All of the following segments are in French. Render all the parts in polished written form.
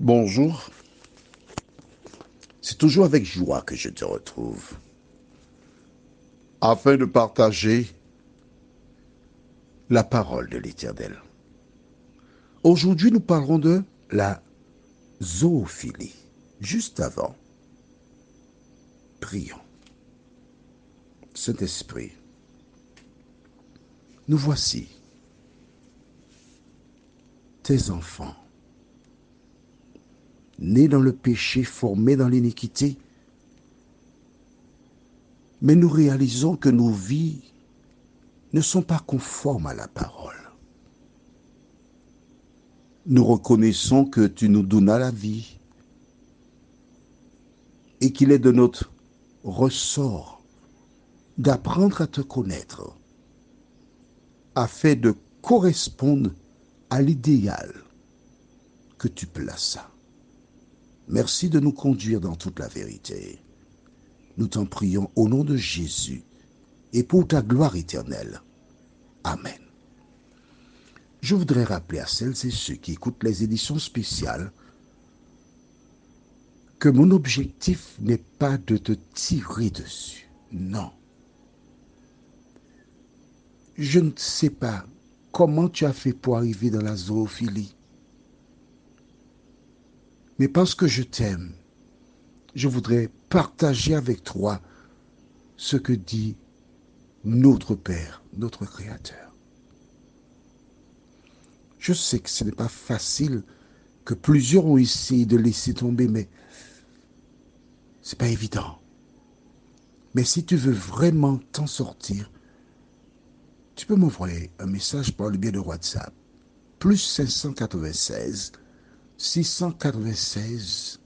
Bonjour, c'est toujours avec joie que je te retrouve, afin de partager la parole de l'Éternel. Aujourd'hui, nous parlerons de la zoophilie. Juste avant, prions. Saint-Esprit, nous voici, tes enfants, nés dans le péché, formés dans l'iniquité, mais nous réalisons que nos vies ne sont pas conformes à la parole. Nous reconnaissons que tu nous donnas la vie et qu'il est de notre ressort d'apprendre à te connaître afin de correspondre à l'idéal que tu plaças. Merci de nous conduire dans toute la vérité. Nous t'en prions au nom de Jésus et pour ta gloire éternelle. Amen. Je voudrais rappeler à celles et ceux qui écoutent les éditions spéciales que mon objectif n'est pas de te tirer dessus. Non. Je ne sais pas comment tu as fait pour arriver dans la zoophilie. Mais parce que je t'aime, je voudrais partager avec toi ce que dit notre Père, notre Créateur. Je sais que ce n'est pas facile, que plusieurs ont essayé de laisser tomber, mais ce n'est pas évident. Mais si tu veux vraiment t'en sortir, tu peux m'envoyer un message par le biais de WhatsApp. Plus 596 696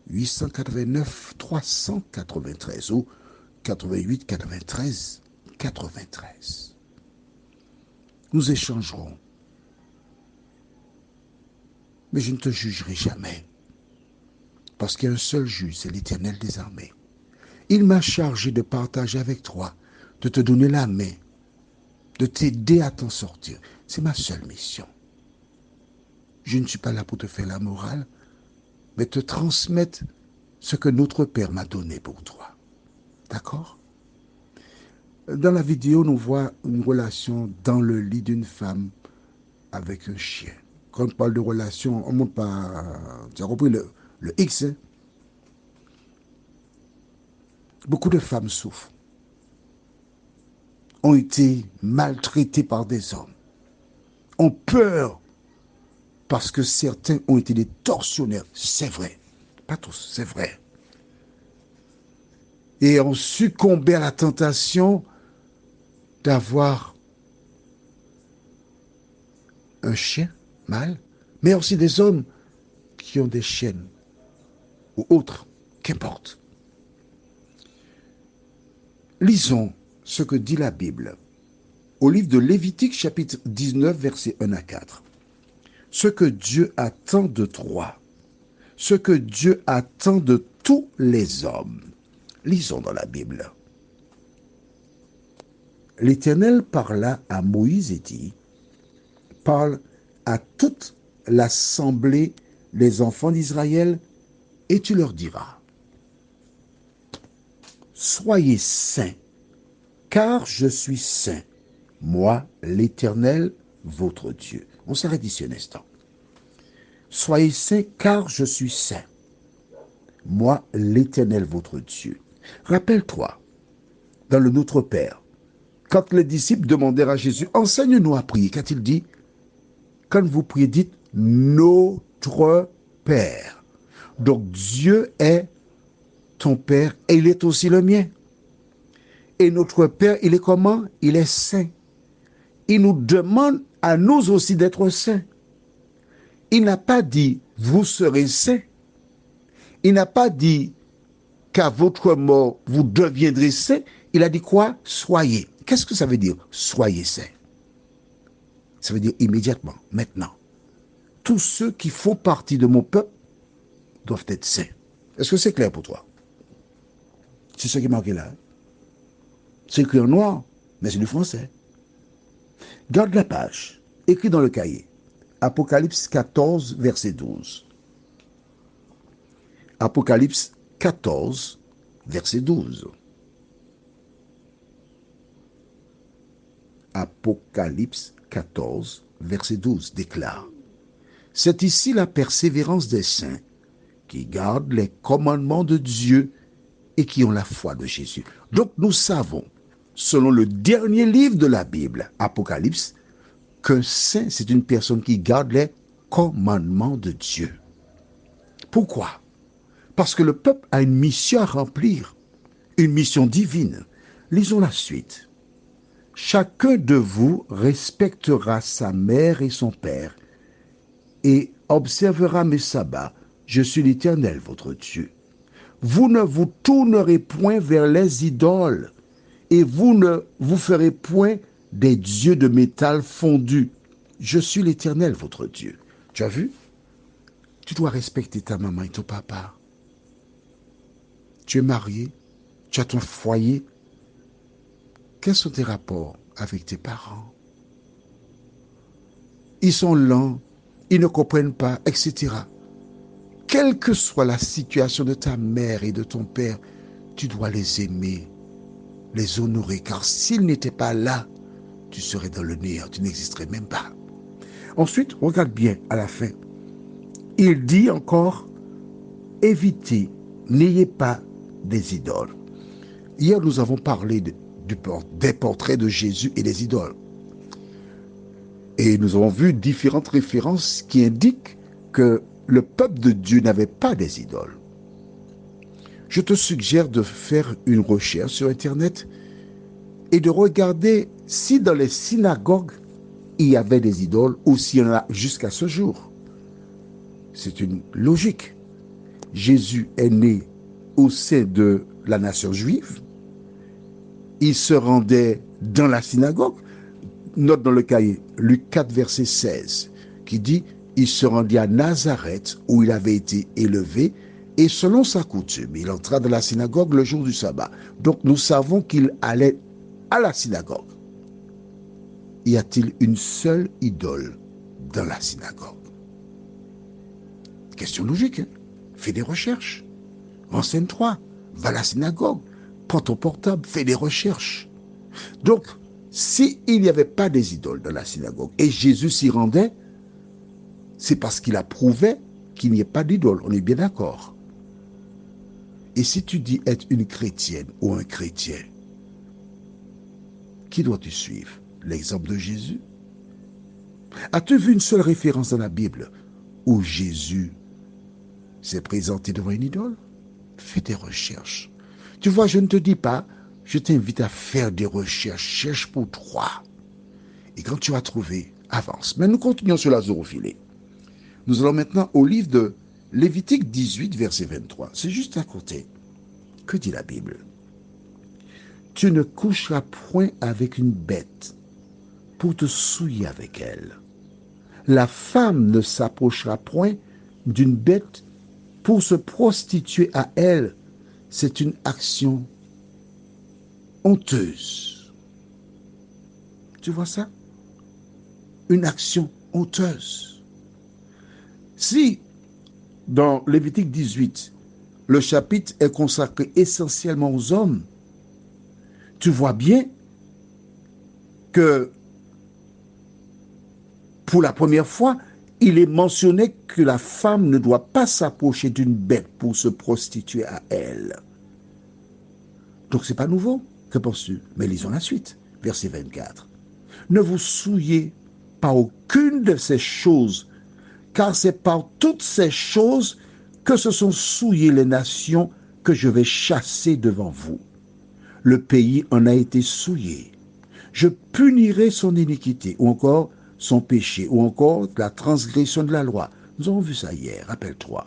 889 393 ou 88 93 93. Nous échangerons. Mais je ne te jugerai jamais. Parce qu'il y a un seul juge, c'est l'Éternel des armées. Il m'a chargé de partager avec toi, de te donner la main, de t'aider à t'en sortir. C'est ma seule mission. Je ne suis pas là pour te faire la morale, mais te transmettre ce que notre Père m'a donné pour toi. D'accord? Dans la vidéo, on voit une relation dans le lit d'une femme avec un chien. Quand on parle de relation, on ne montre pas... Tu as compris le X, hein? Beaucoup de femmes souffrent, ont été maltraitées par des hommes, ont peur parce que certains ont été des tortionnaires. C'est vrai. Pas tous, c'est vrai. Et ont succombé à la tentation d'avoir un chien mâle, mais aussi des hommes qui ont des chiennes ou autres, qu'importe. Lisons ce que dit la Bible au livre de Lévitique chapitre 19 versets 1 à 4. Ce que Dieu attend de toi, ce que Dieu attend de tous les hommes. Lisons dans la Bible. L'Éternel parla à Moïse et dit, parle à toute l'assemblée des enfants d'Israël et tu leur diras, soyez saints, car je suis saint, moi l'Éternel, votre Dieu. On s'arrête ici un instant. Soyez saints, car je suis saint, moi l'Éternel, votre Dieu. Rappelle-toi, dans le Notre Père, quand les disciples demandèrent à Jésus, enseigne-nous à prier, qu'a-t-il dit? Quand vous priez, dites notre Père. Donc Dieu est ton Père et il est aussi le mien. Et notre Père, il est comment? Il est saint. Il nous demande à nous aussi d'être saints. Il n'a pas dit vous serez saints. Il n'a pas dit qu'à votre mort vous deviendrez saints. Il a dit quoi? Soyez. Qu'est-ce que ça veut dire? Soyez saints. Ça veut dire immédiatement, maintenant. Tous ceux qui font partie de mon peuple doivent être saints. Est-ce que c'est clair pour toi? C'est ce qui est marqué là. C'est écrit en noir, mais c'est du français. Garde la page, écrit dans le cahier. Apocalypse 14, verset 12. Apocalypse 14, verset 12. Apocalypse 14, verset 12 déclare: c'est ici la persévérance des saints qui gardent les commandements de Dieu et qui ont la foi de Jésus. Donc nous savons, selon le dernier livre de la Bible, Apocalypse, qu'un saint, c'est une personne qui garde les commandements de Dieu. Pourquoi? Parce que le peuple a une mission à remplir, une mission divine. Lisons la suite. Chacun de vous respectera sa mère et son père et observera mes sabbats. Je suis l'Éternel, votre Dieu. Vous ne vous tournerez point vers les idoles et vous ne vous ferez point des dieux de métal fondu. Je suis l'Éternel, votre Dieu. Tu as vu? Tu dois respecter ta maman et ton papa. Tu es marié, tu as ton foyer. Quels sont tes rapports avec tes parents? Ils sont lents, ils ne comprennent pas, etc. Quelle que soit la situation de ta mère et de ton père, tu dois les aimer, les honorer, car s'ils n'étaient pas là, tu serais dans le néant, tu n'existerais même pas. Ensuite, regarde bien à la fin. Il dit encore, évitez, n'ayez pas des idoles. Hier, nous avons parlé des portraits de Jésus et des idoles. Et nous avons vu différentes références qui indiquent que le peuple de Dieu n'avait pas des idoles. Je te suggère de faire une recherche sur Internet et de regarder si dans les synagogues, il y avait des idoles ou s'il y en a jusqu'à ce jour. C'est une logique. Jésus est né au sein de la nation juive. Il se rendait dans la synagogue. Note dans le cahier, Luc 4, verset 16, qui dit « Il se rendit à Nazareth où il avait été élevé et selon sa coutume, il entra dans la synagogue le jour du sabbat. » Donc nous savons qu'il allait à la synagogue. Y a-t-il une seule idole dans la synagogue? Question logique, hein? Fais des recherches. Renseigne-toi. Va à la synagogue. Prends ton portable. Fais des recherches. Donc, s'il n'y avait pas des idoles dans la synagogue et Jésus s'y rendait, c'est parce qu'il a prouvé qu'il n'y ait pas d'idole. On est bien d'accord. Et si tu dis être une chrétienne ou un chrétien, qui dois-tu suivre? L'exemple de Jésus? As-tu vu une seule référence dans la Bible où Jésus s'est présenté devant une idole? Fais des recherches. Tu vois, je ne te dis pas, je t'invite à faire des recherches. Cherche pour toi. Et quand tu as trouvé, avance. Mais nous continuons sur la zoophilie. Nous allons maintenant au livre de Lévitique 18, verset 23. C'est juste à côté. Que dit la Bible? Tu ne coucheras point avec une bête pour te souiller avec elle. La femme ne s'approchera point d'une bête pour se prostituer à elle. C'est une action honteuse. Tu vois ça? Une action honteuse. Si, dans Lévitique 18, le chapitre est consacré essentiellement aux hommes, tu vois bien que pour la première fois, il est mentionné que la femme ne doit pas s'approcher d'une bête pour se prostituer à elle. Donc c'est pas nouveau, que penses-tu? Mais lisons la suite, verset 24. Ne vous souillez par aucune de ces choses, car c'est par toutes ces choses que se sont souillées les nations que je vais chasser devant vous. Le pays en a été souillé. Je punirai son iniquité, ou encore son péché, ou encore la transgression de la loi. Nous avons vu ça hier, rappelle-toi.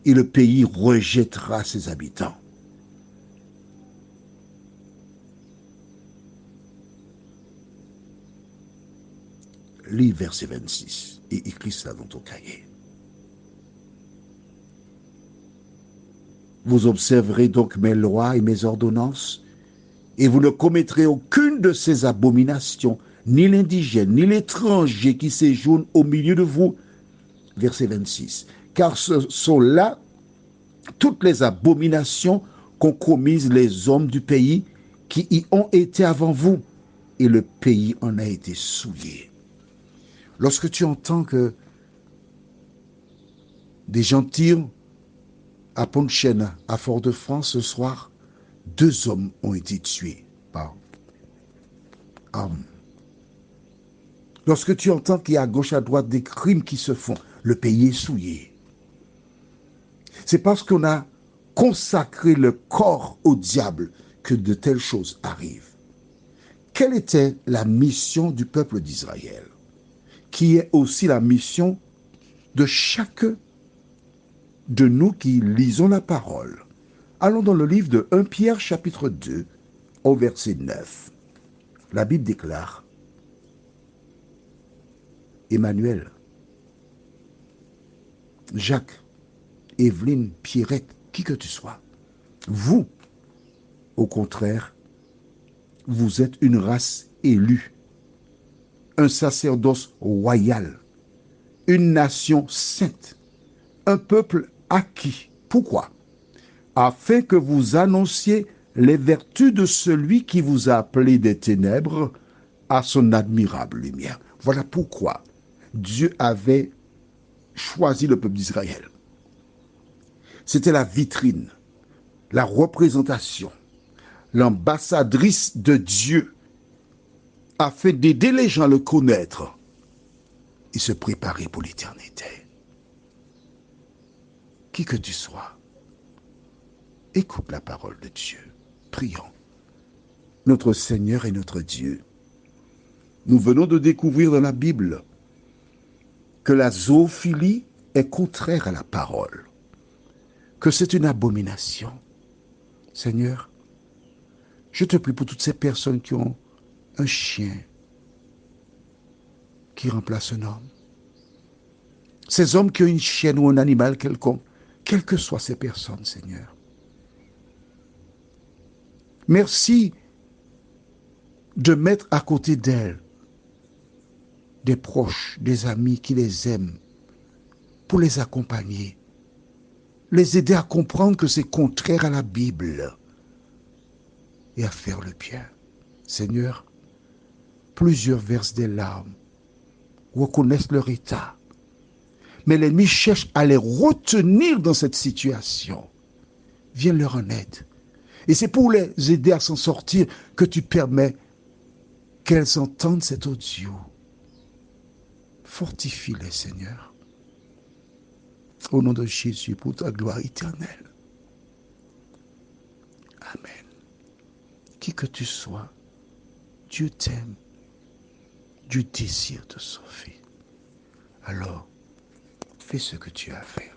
Et le pays rejettera ses habitants. Lis verset 26 et écris ça dans ton cahier. Vous observerez donc mes lois et mes ordonnances, et vous ne commettrez aucune de ces abominations, ni l'indigène, ni l'étranger qui séjourne au milieu de vous. Verset 26. Car ce sont là toutes les abominations qu'ont commises les hommes du pays qui y ont été avant vous, et le pays en a été souillé. Lorsque tu entends que des gens tirent à Pontchène, à Fort-de-France ce soir, 2 hommes ont été tués par armes. Lorsque tu entends qu'il y a à gauche à droite des crimes qui se font, le pays est souillé. C'est parce qu'on a consacré le corps au diable que de telles choses arrivent. Quelle était la mission du peuple d'Israël, qui est aussi la mission de chacun de nous qui lisons la parole? Allons dans le livre de 1 Pierre chapitre 2 au verset 9. La Bible déclare: Emmanuel, Jacques, Evelyne, Pierrette, qui que tu sois, vous, au contraire, vous êtes une race élue, un sacerdoce royal, une nation sainte, un peuple acquis. Pourquoi? Afin que vous annonciez les vertus de celui qui vous a appelé des ténèbres à son admirable lumière. Voilà pourquoi Dieu avait choisi le peuple d'Israël. C'était la vitrine, la représentation, l'ambassadrice de Dieu, afin d'aider les gens à le connaître et se préparer pour l'éternité. Qui que tu sois, écoute la parole de Dieu. Prions. Notre Seigneur et notre Dieu, nous venons de découvrir dans la Bible que la zoophilie est contraire à la parole, que c'est une abomination. Seigneur, je te prie pour toutes ces personnes qui ont un chien qui remplace un homme, ces hommes qui ont une chienne ou un animal quelconque, quelles que soient ces personnes, Seigneur. Merci de mettre à côté d'elles des proches, des amis qui les aiment, pour les accompagner, les aider à comprendre que c'est contraire à la Bible et à faire le bien. Seigneur, plusieurs versent des larmes, reconnaissent leur état, mais l'ennemi cherche à les retenir dans cette situation. Viens leur en aide. Et c'est pour les aider à s'en sortir que tu permets qu'elles entendent cet audio. Fortifie-les, Seigneur. Au nom de Jésus, pour ta gloire éternelle. Amen. Qui que tu sois, Dieu t'aime. Dieu désire te sauver. Alors, fais ce que tu as à faire.